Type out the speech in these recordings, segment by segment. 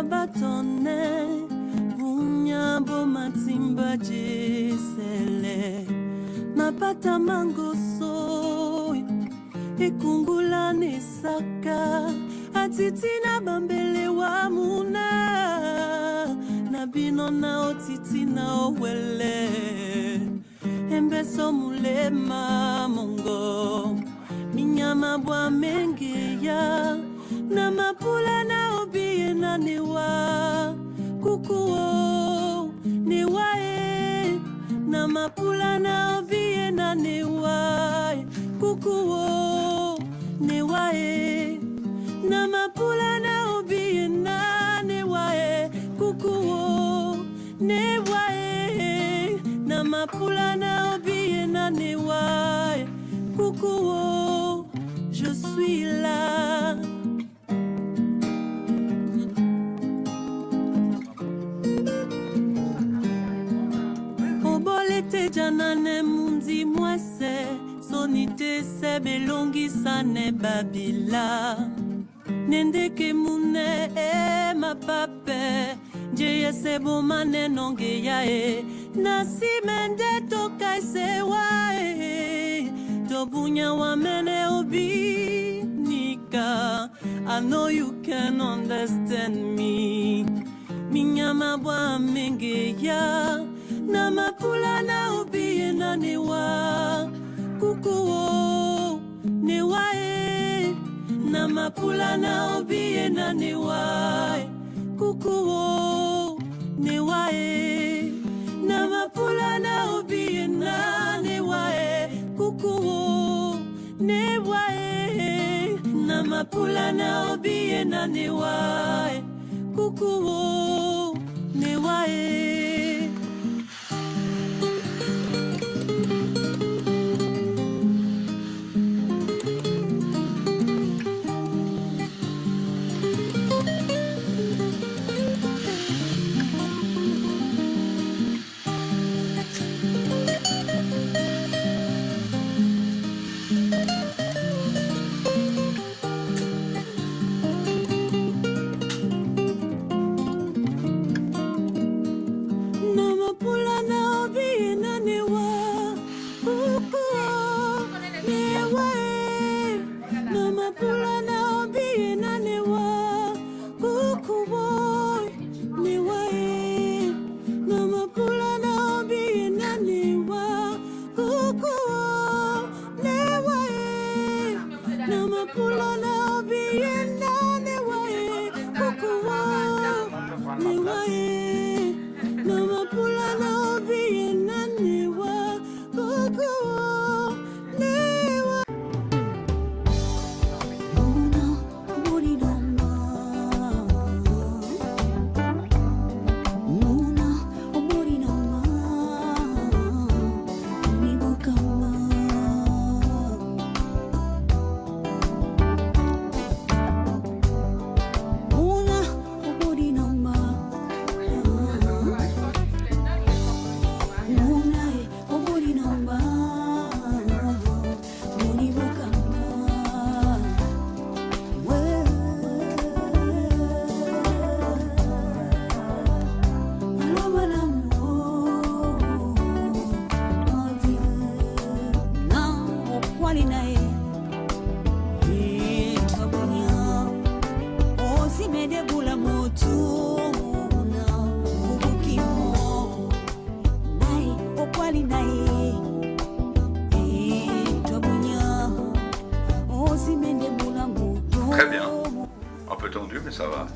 batone Bunyabo matimba jesele Napata mangoso Ikungula nesaka Atitina bambele wa muna Nabino na otiti na owele Embeso mulema mongo Minyama bwa mengeya Na mapula na obiye na newa Kukuo newae Na mapula na obiye na newa Kukuo newae Na mapula na obiye na newae Kukuo newae Na mapula na obiye na newae Kukuo je suis là Obolete janane mundi mwese Sonite sebe longi sane babila Nendeke mune ma pape Jeye sebo mane nonge yae Nasi mende tokai sewae Tobunya wa mene obi nika I know you can understand me Minyama bwa menge ya Na mapula na obi na newa Kukuo newa Na mapula na obi na newa Kukuo newa Na mapula na obi na newa Kukuo newa Na mapula na obi na newa Kukuo newa Très bien. Un peu tendu, mais ça va.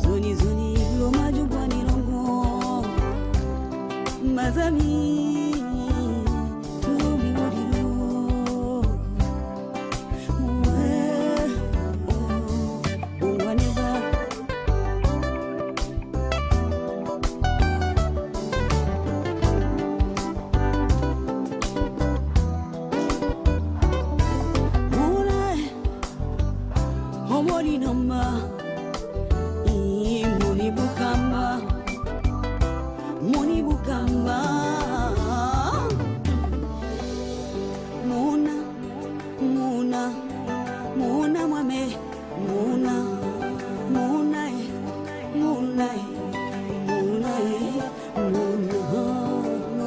Zuni zuni lo majubani longo inoma Muni bukamba Muni bukamba Muna Muna Muna mwame Muna Muna Muna Muna Muna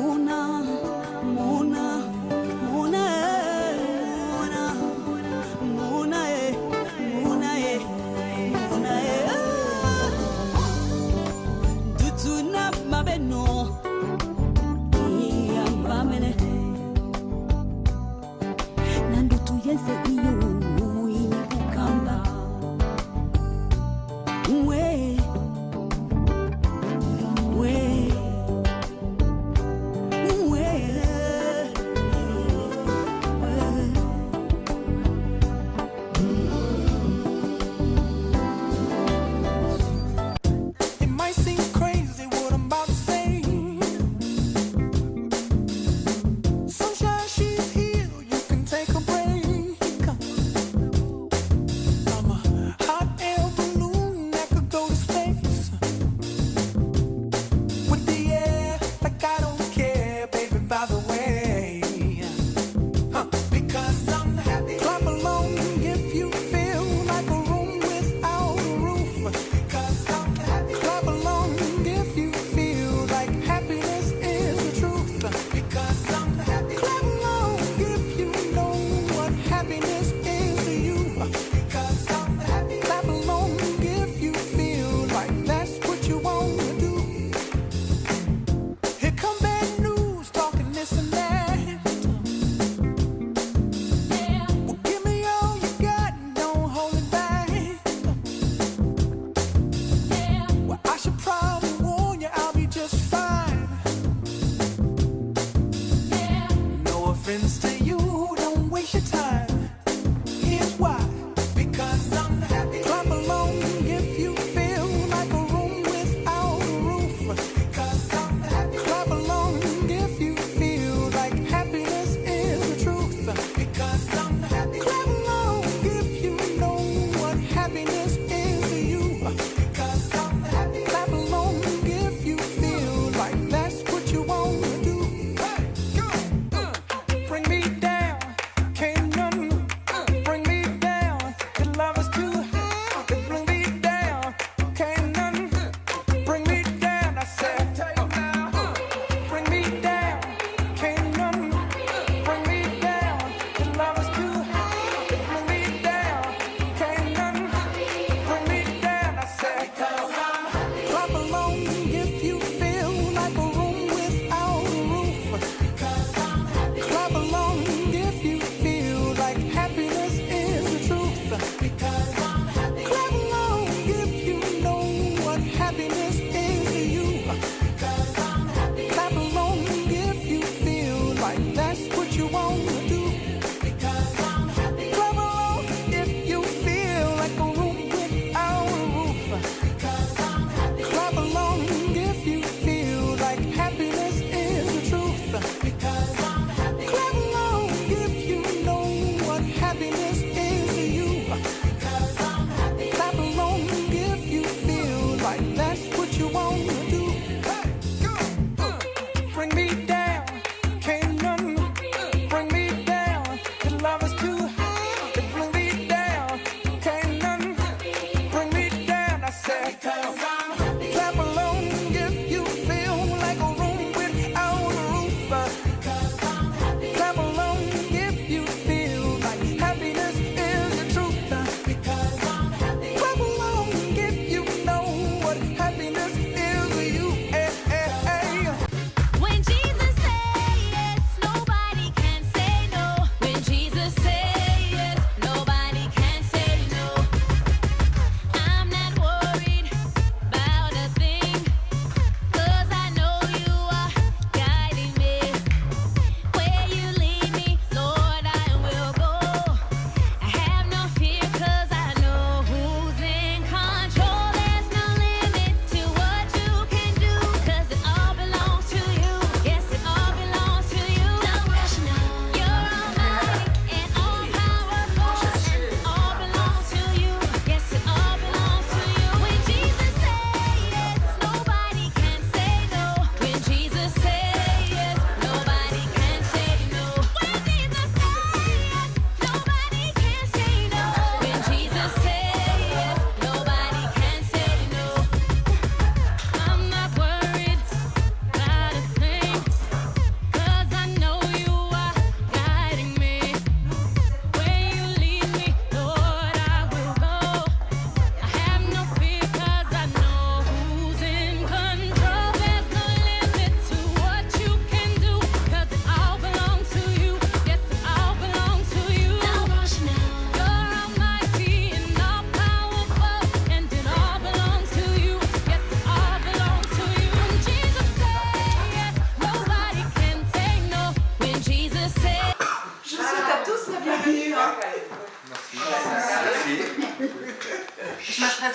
Muna Muna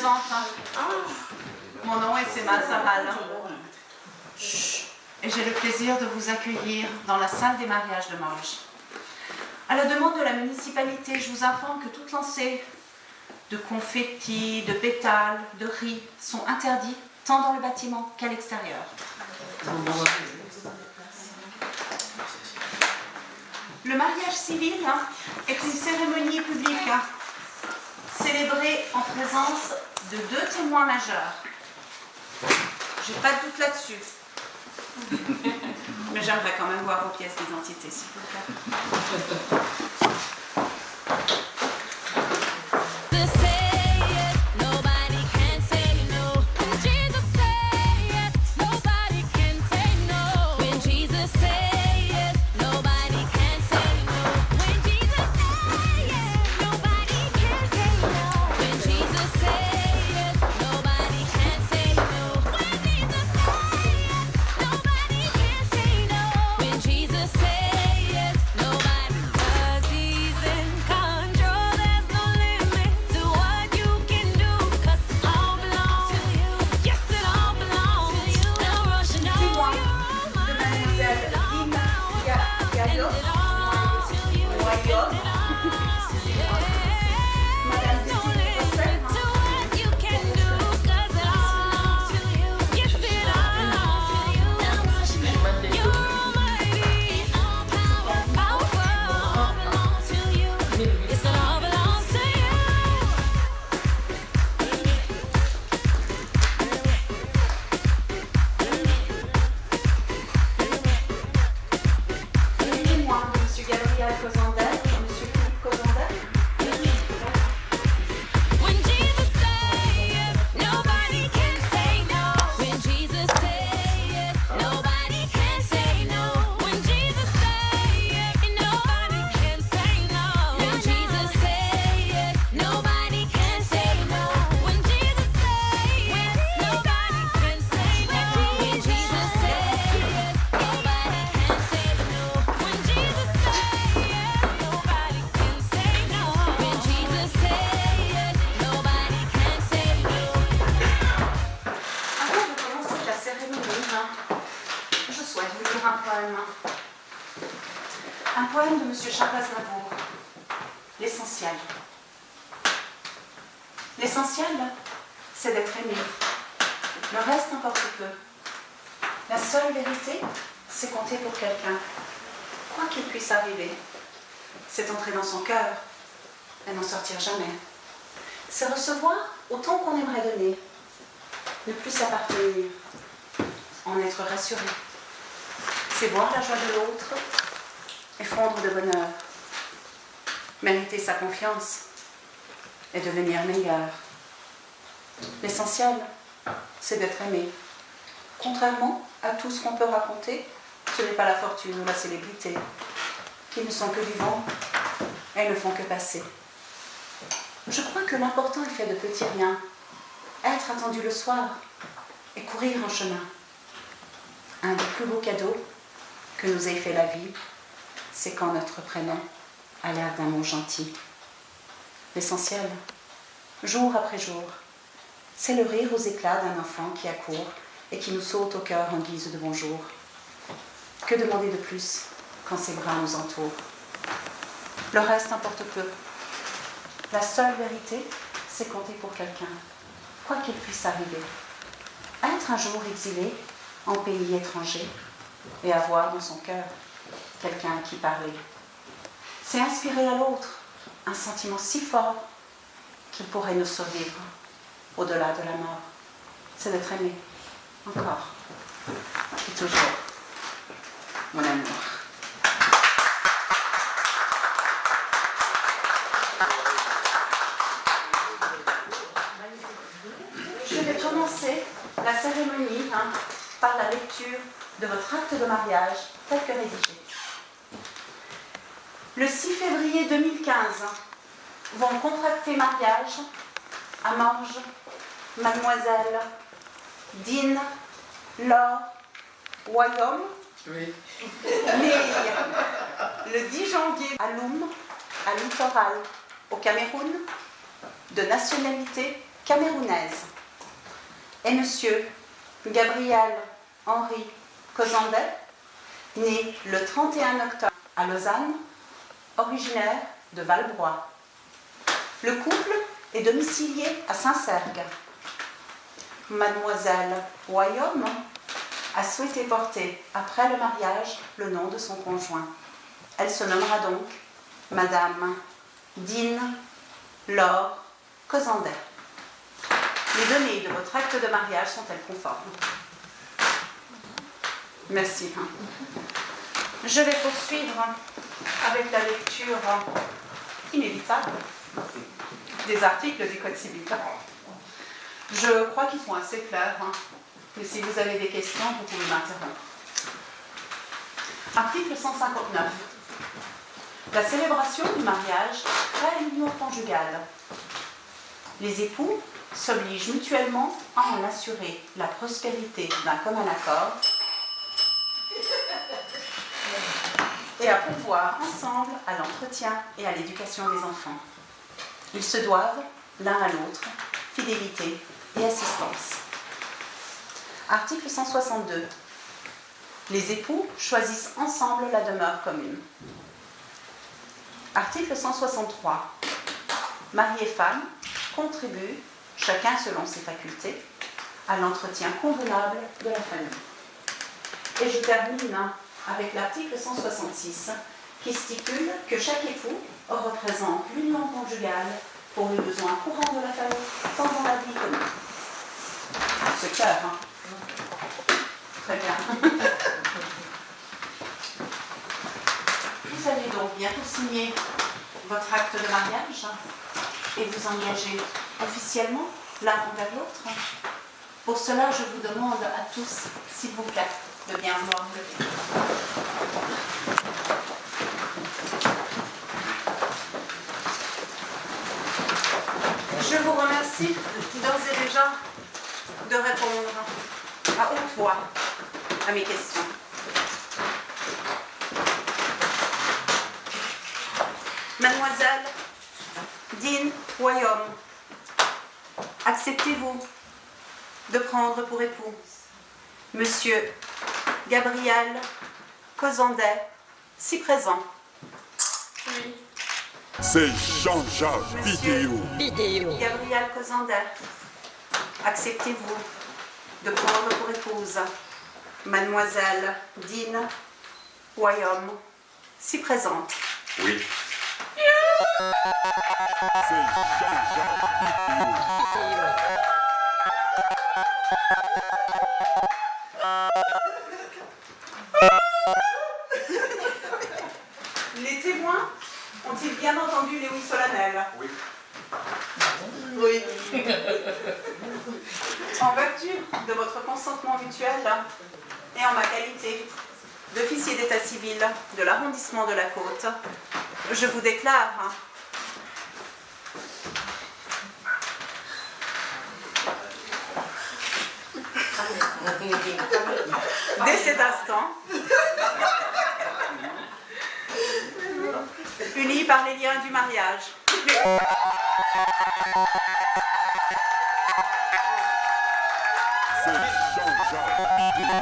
présente. Mon nom est Sema Sahal. Et j'ai le plaisir de vous accueillir dans la salle des mariages de Morges. À la demande de la municipalité, je vous informe que toute lancée de confettis, de pétales, de riz sont interdits tant dans le bâtiment qu'à l'extérieur. Le mariage civil est une cérémonie publique célébrée en présence de 2 témoins majeurs. J'ai pas de doute là-dessus. Mais j'aimerais quand même voir vos pièces d'identité, s'il vous plaît. Un poème de M. Charles Aznavour. L'essentiel. L'essentiel, c'est d'être aimé. Le reste importe peu. La seule vérité, c'est compter pour quelqu'un, quoi qu'il puisse arriver. C'est entrer dans son cœur et n'en sortir jamais. C'est recevoir autant qu'on aimerait donner. Ne plus s'appartenir, en être rassuré. C'est voir la joie de l'autre et fondre de bonheur. Mériter sa confiance et devenir meilleur. L'essentiel, c'est d'être aimé. Contrairement à tout ce qu'on peut raconter, ce n'est pas la fortune ou la célébrité, qui ne sont que du vent et ne font que passer. Je crois que l'important est fait de petits riens. Être attendu le soir et courir un chemin. Un des plus beaux cadeaux que nous ait fait la vie, c'est quand notre prénom a l'air d'un mot gentil. L'essentiel, jour après jour, c'est le rire aux éclats d'un enfant qui accourt et qui nous saute au cœur en guise de bonjour. Que demander de plus quand ses bras nous entourent? Le reste importe peu. La seule vérité, c'est compter pour quelqu'un, quoi qu'il puisse arriver. Être un jour exilé en pays étranger et avoir dans son cœur quelqu'un à qui parler. C'est inspirer à l'autre un sentiment si fort qu'il pourrait nous survivre au-delà de la mort. C'est d'être aimé, encore et toujours, mon amour. Je vais commencer la cérémonie par la lecture de votre acte de mariage tel que rédigé. Le 6 février 2015, vont contracter mariage à Morges, mademoiselle Dine Laure Wayom, née le 10 janvier à Loum, à Littoral, au Cameroun, de nationalité camerounaise, et Monsieur Gabriel Henri Cozandet, né le 31 octobre à Lausanne, originaire de Valbrois. Le couple est domicilié à Saint-Sergue. Mademoiselle Royaume a souhaité porter, après le mariage, le nom de son conjoint. Elle se nommera donc Madame Dine Laure Cozandet. Les données de votre acte de mariage sont-elles conformes? Merci. Je vais poursuivre avec la lecture inévitable des articles du Code civil. Je crois qu'ils sont assez clairs, mais si vous avez des questions, vous pouvez m'interrompre. Article 159. La célébration du mariage crée l'union conjugale. Les époux s'obligent mutuellement à en assurer la prospérité d'un commun accord et à pourvoir ensemble à l'entretien et à l'éducation des enfants. Ils se doivent l'un à l'autre fidélité et assistance. Article 162. Les époux choisissent ensemble la demeure commune. Article 163. Mari et femme contribuent, chacun selon ses facultés, à l'entretien convenable de la famille. Et je termine avec l'article 166 qui stipule que chaque époux représente l'union conjugale pour les besoins courants de la famille pendant la vie commune. C'est clair, Très bien. Vous allez donc bientôt signer votre acte de mariage et vous engager officiellement l'un envers l'autre. Pour cela, je vous demande à tous, s'il vous plaît, de bien vouloir me lever. Je vous remercie d'ores et déjà de répondre à haute voix à mes questions. Mademoiselle Dine Royaume, acceptez-vous de prendre pour époux Monsieur Gabriel Cozandet, si présent? Oui. C'est Jean-Jacques Vidéo. Gabriel Cozandet, acceptez-vous de prendre pour épouse Mademoiselle Dine Royaume, si présente? Oui. C'est Jean-Jacques Vidéo. Les témoins ont-ils bien entendu les oui solennelles? Oui. Oui. En vertu de votre consentement mutuel et en ma qualité d'officier d'état civil de l'arrondissement de la Côte, je vous déclare dès cet instant unis par les liens du mariage. C'est Jean-Jacques Vidéo.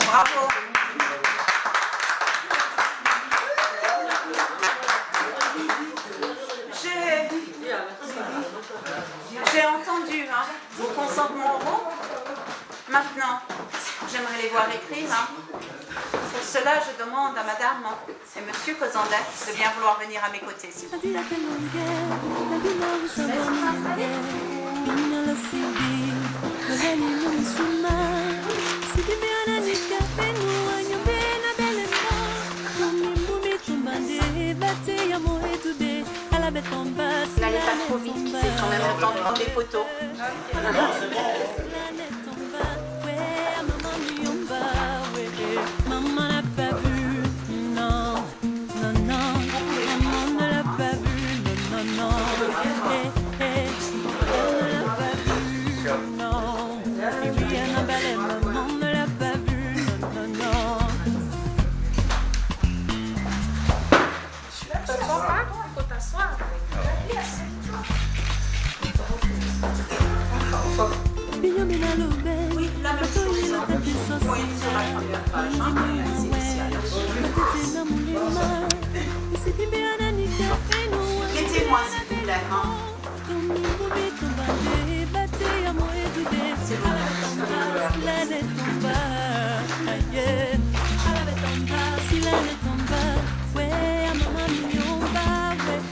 Bravo. J'ai entendu vos consentements oraux. Maintenant, j'aimerais les voir écrire. Pour cela, je demande à Madame et Monsieur Cozandet de bien vouloir venir à mes côtés, s'il vous plaît. photos. Maman n'a pas vu, non, non, non. Maman ne l'a pas vu, non, non, non. Elle ne l'a pas vu, non. Et puis Annabelle, maman ne l'a pas vu, non, non, non. Faut t'asseoir. Oui, la même chose. Oui, sur la première page. C'est initial. Mettez-moi s'il vous plaît.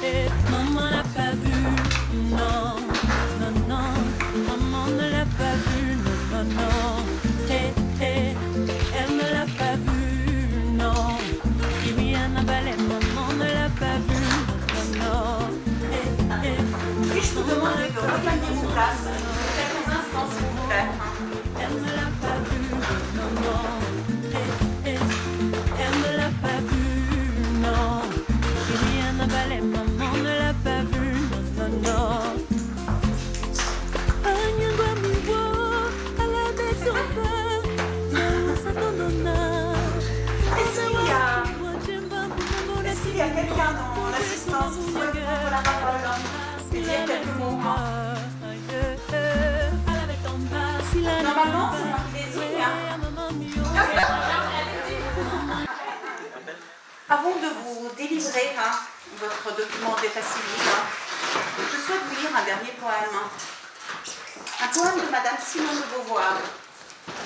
C'est Maman n'a pas vu, non, non, non. Maman ne l'a pas vu, non, non, non. Elle ne l'a pas vu, non. Et oui, Annabelle, maman ne l'a pas vu, non, non. Puis-je vous demander de regagner vos places quelques instants, s'il vous plaît. Elle ne l'a pas vu, non, non. Elle ne l'a pas vu, non. Et oui, Annabelle, maman ne l'a pas vu, non, non, non. Est-ce qu'il y a quelqu'un dans l'assistance qui souhaite prendre la parole et dire quelques mots? Normalement, c'est moi qui désigne. Avant de vous délivrer votre document d'état civil, je souhaite vous lire un dernier poème. Un poème de Madame Simone de Beauvoir,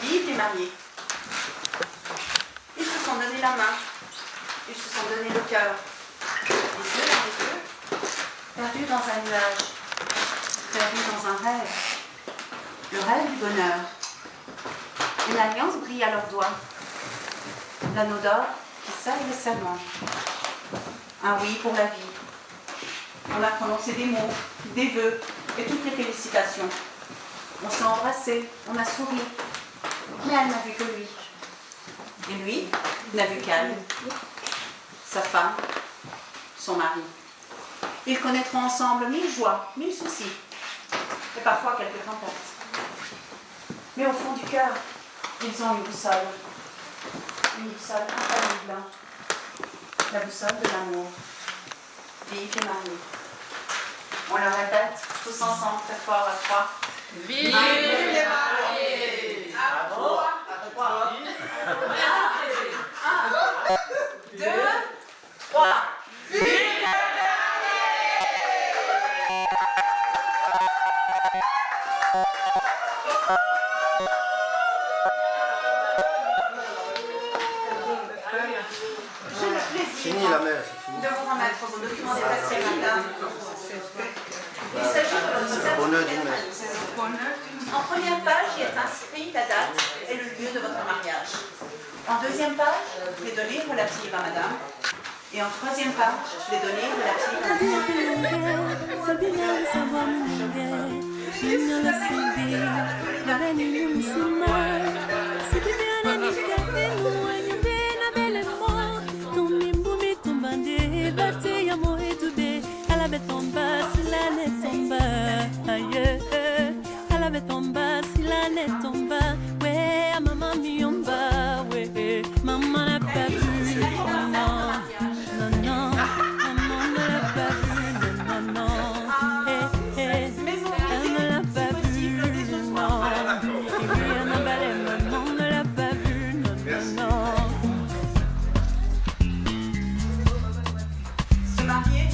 vive et mariée. Ils se sont donné la main, ils se sont donné le cœur, les yeux dans les yeux, perdus dans un nuage, perdus dans un rêve, le rêve du bonheur. Une alliance brille à leurs doigts, l'anneau d'or qui scelle le serment. Un oui pour la vie. On a prononcé des mots, des vœux et toutes les félicitations. On s'est embrassé, on a souri, mais elle n'a vu que lui. Et lui n'a vu qu'elle, sa femme, son mari. Ils connaîtront ensemble 1000 joies, 1000 soucis, et parfois quelques tempêtes. Mais au fond du cœur, ils ont une boussole infaillible, la boussole de l'amour. Vive et mariée. On le répète tous ensemble, très fort à trois. Vive les mariés! À trois. Un, deux, trois. Vive les mariés! J'ai le plaisir de vous remettre vos documents d'état civil, madame. Il s'agit de votre certificat. En première page, il est inscrit la date et le lieu de votre mariage. En deuxième page, les données relatives à madame. Et en troisième page, les données relatives Maman n'a pas vu, non, non, non. Maman ne l'a pas vu, non, non, non. Elle ne l'a pas vu, non. Et oui, Annabelle, maman ne l'a pas vu, non, non, non. Se marier,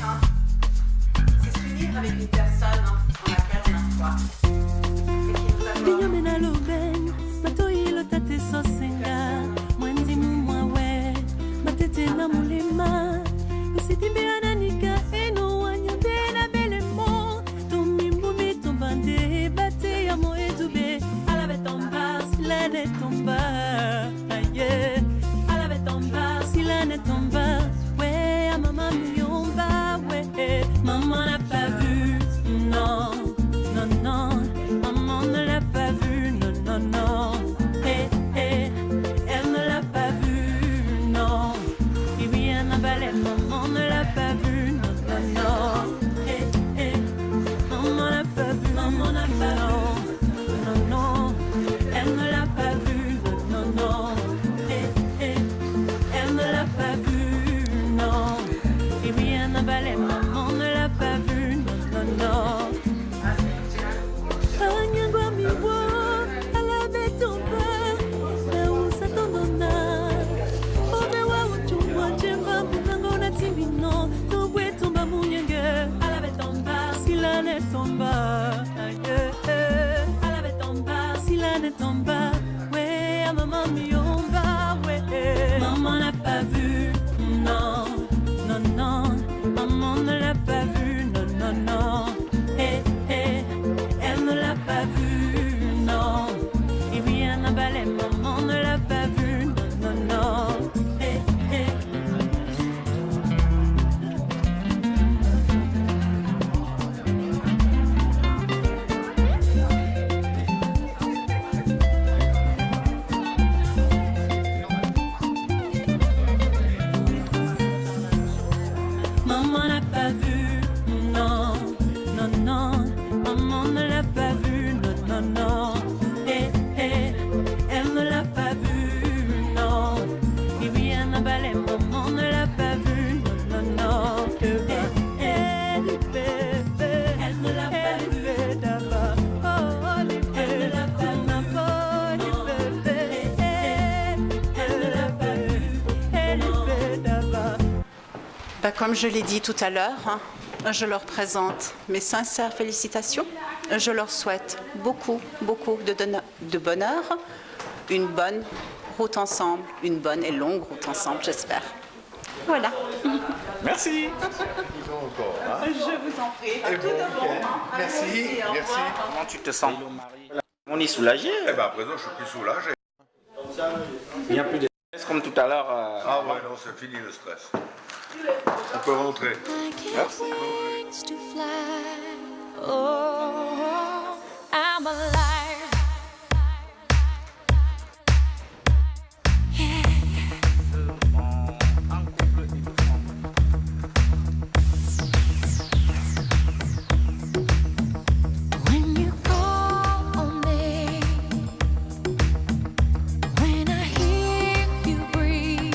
c'est s'unir avec une personne en laquelle on a foi. Et qui nous accorde. Binyomena loben, matoyilo tate sosenga, mwanzimu mwawe, matete na mulema, usitimbe ananika eno wanyambe na belemo, tomimbumi tombande, bate ya moedube, alabe tomba, silane tomba, aye. Comme je l'ai dit tout à l'heure, je leur présente mes sincères félicitations. Je leur souhaite beaucoup de bonheur, une bonne route ensemble, une bonne et longue route ensemble, j'espère. Voilà. Merci. Je vous en prie. Et bon week-end. Merci. Merci. Comment tu te sens? On est soulagé. Eh ben à présent, je suis plus soulagé. Il n'y a plus de stress comme tout à l'heure. Ah ouais, non, c'est fini le stress. On peut rentrer. Merci. Wings to fly. Oh, I'm alive. Yeah. When you call on me, when I hear you breathe,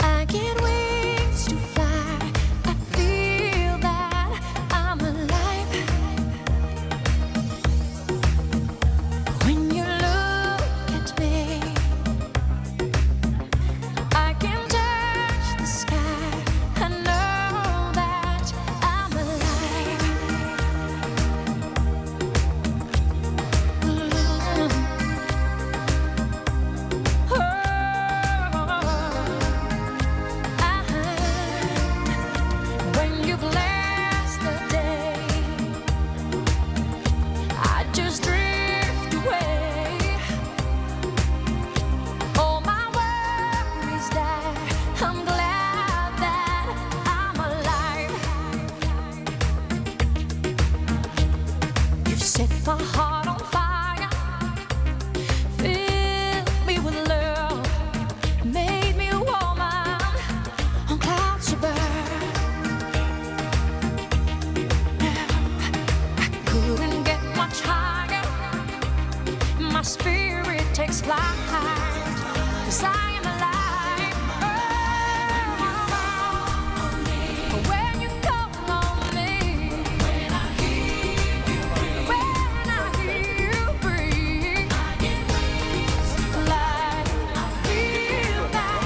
I get wings to fly. I feel that I'm alive. When you look at me, I can touch the sky. I know that I'm alive. When you bless the day, I just drift away. All my worries die. I'm glad that I'm alive. You've set my heart on fire, filled me with love, made me a woman on clouds above. I couldn't get much higher. My spirit takes flight, 'cause I am alive. Oh, when you call on me, when I hear you breathe, I get wings to fly. I feel that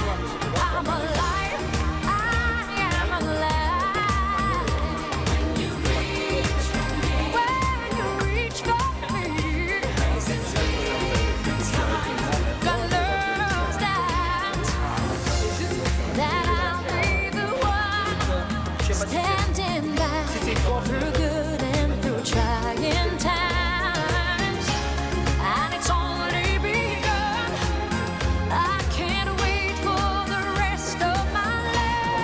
I'm alive. I am alive. When you reach for me, God knows that I'll be the one standing by through good and through trying times. And it's only begun. I can't wait for the rest of my life.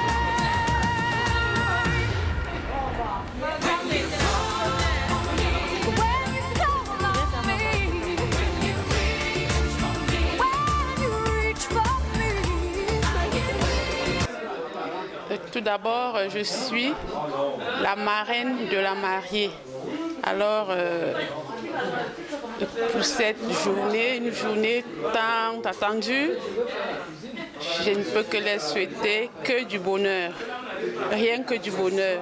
When you call on me, when you reach for me, Tout d'abord, je suis la marraine de la mariée. Alors, pour cette journée, une journée tant attendue, je ne peux que les souhaiter que du bonheur, rien que du bonheur.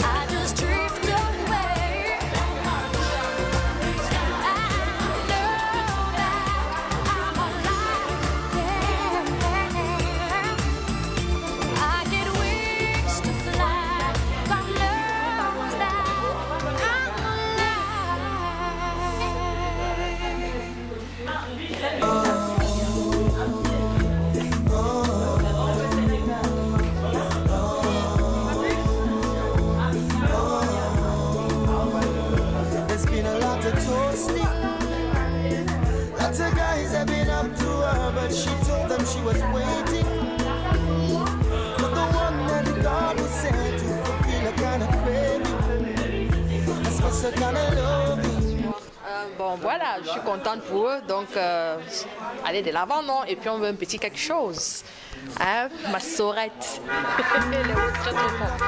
I just drift away. I know that I'm alive. I get wings to fly. God knows that I'm There's been a lot of toasting. Lots of guys have been up to her, but she told them she was waiting for the one that God was sent to fulfill a kind of craving, a special kind of loving. Bon, voilà, je suis contente pour eux. Donc, allez de l'avant, non? Et puis, on veut un petit quelque chose. Hein? Ma saurette. Elle est très, très forte.